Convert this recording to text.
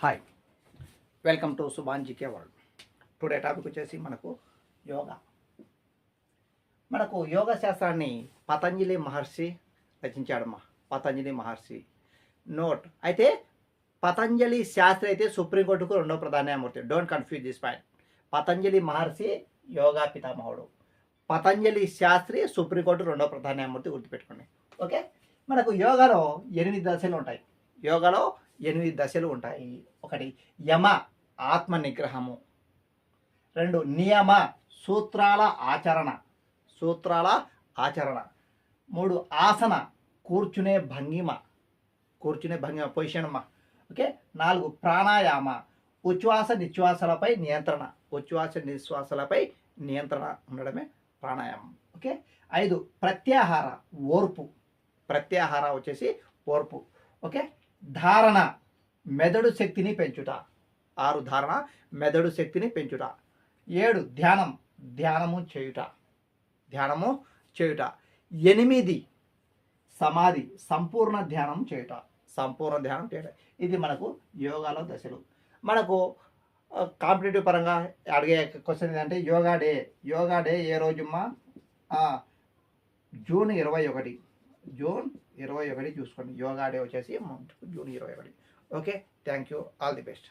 Hi, welcome to Subhan GK world. Today topic వచ్చేసి మనకు యోగా. మనకు యోగా శాస్త్రాన్ని పతంజలి మహర్షి రచించాడమ్మా. పతంజలి మహర్షి నోట్ అయితే పతంజలి శాస్త్రి అయితే సుప్రీంకోర్టుకు రెండో ప్రధాన న్యాయమూర్తి. Don't confuse this point. Patanjali Maharshi yoga పితామహుడు, పతంజలి శాస్త్రి సుప్రీంకోర్టు రెండో ప్రధాన న్యాయమూర్తి. గుర్తుపెట్టుకోండి. ఓకే, మనకు యోగాలో 8 దశలు ఉంటాయి. యోగాలో 8 దశలు ఉంటాయి. 1 యమ ఆత్మ నిగ్రహము, 2 నియమ సూత్రాల ఆచరణ, 3 ఆసన కూర్చునే భంగిమ పొజిషన్ అమ్మా. ఓకే, 4 ప్రాణాయామ ఉచ్ఛ్వాస నిశ్వాసలపై నియంత్రణ ఉండడమే ప్రాణాయామం. ఓకే, 5 ప్రత్యాహార వచ్చేసి ఓర్పు. ఓకే, ధారణ మెదడు శక్తిని పెంచుట. 6 ధారణ మెదడు శక్తిని పెంచుట. 7 ధ్యానము చేయుట. 8 సమాధి సంపూర్ణ ధ్యానం చేయుట. ఇది మనకు యోగాలో దశలు. మనకు కాంపిటేటివ్ పరంగా అడిగే క్వశ్చన్ ఏంటంటే యోగా డే ఏ రోజుమ్మా? జూన్ 21. చూసుకోండి. యోగా డే వచ్చేసి June 21. Okay, thank you. All the best.